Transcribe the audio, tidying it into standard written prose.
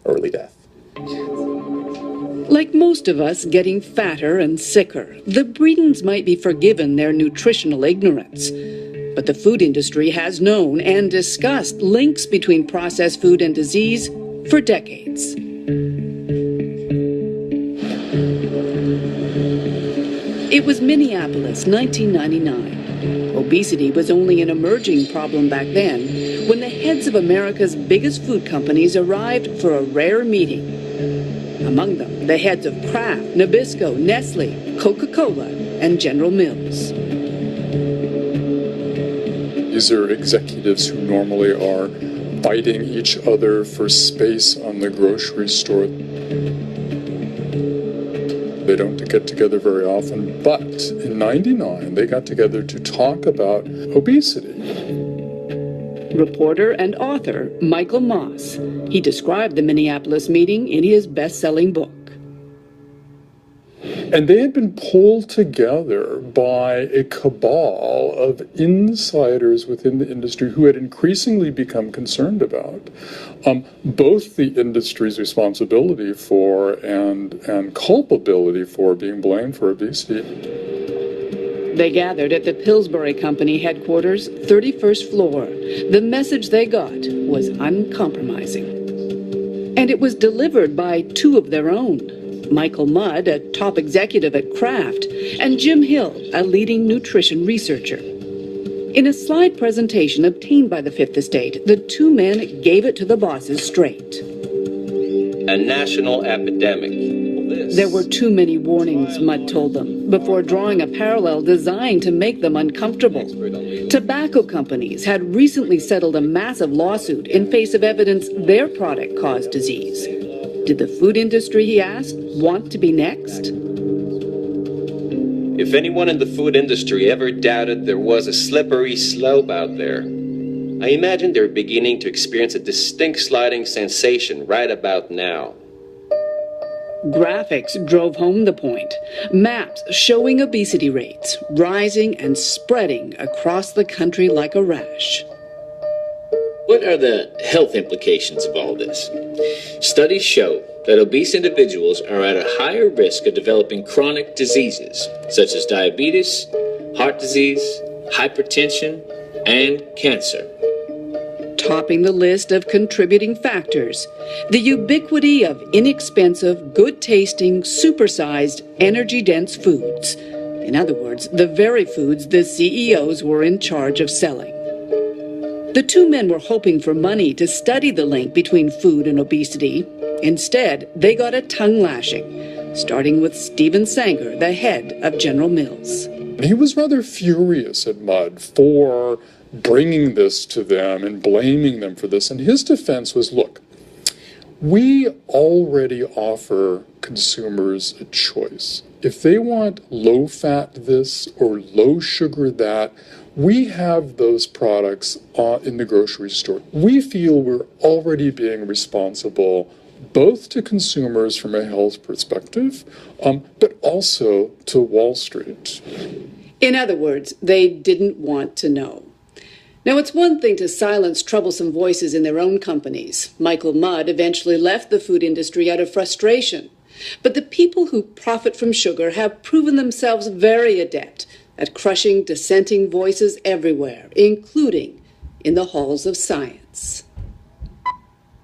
early death. Like most of us getting fatter and sicker, the Bredens might be forgiven their nutritional ignorance. But the food industry has known and discussed links between processed food and disease for decades. It was Minneapolis, 1999. Obesity was only an emerging problem back then when the heads of America's biggest food companies arrived for a rare meeting. Among them, the heads of Kraft, Nabisco, Nestle, Coca-Cola, and General Mills. These are executives who normally are fighting each other for space on the grocery store. They don't get together very often, but in '99 they got together to talk about obesity. Reporter and author Michael Moss. He described the Minneapolis meeting in his best-selling book. And they had been pulled together by a cabal of insiders within the industry who had increasingly become concerned about both the industry's responsibility for and culpability for being blamed for obesity. They gathered at the Pillsbury Company headquarters, 31st floor. The message they got was uncompromising. And it was delivered by two of their own. Michael Mudd, a top executive at Kraft, and Jim Hill, a leading nutrition researcher. In a slide presentation obtained by the Fifth Estate, the two men gave it to the bosses straight. A national epidemic. There were too many warnings, Mudd told them, before drawing a parallel designed to make them uncomfortable. Tobacco companies had recently settled a massive lawsuit in face of evidence their product caused disease. Did the food industry, he asked, want to be next? If anyone in the food industry ever doubted there was a slippery slope out there, I imagine they're beginning to experience a distinct sliding sensation right about now. Graphics drove home the point. Maps showing obesity rates rising and spreading across the country like a rash. What are the health implications of all this? Studies show that obese individuals are at a higher risk of developing chronic diseases, such as diabetes, heart disease, hypertension, and cancer. Topping the list of contributing factors, the ubiquity of inexpensive, good-tasting, supersized, energy-dense foods. In other words, the very foods the CEOs were in charge of selling. The two men were hoping for money to study the link between food and obesity. Instead, they got a tongue lashing, starting with Stephen Sanger, the head of General Mills. He was rather furious at Mudd for bringing this to them and blaming them for this. And his defense was, look, we already offer consumers a choice. If they want low-fat this or low-sugar that, we have those products in the grocery store. We feel we're already being responsible both to consumers from a health perspective, but also to Wall Street. In other words, they didn't want to know. Now, it's one thing to silence troublesome voices in their own companies. Michael Mudd eventually left the food industry out of frustration. But the people who profit from sugar have proven themselves very adept at crushing dissenting voices everywhere, including in the halls of science.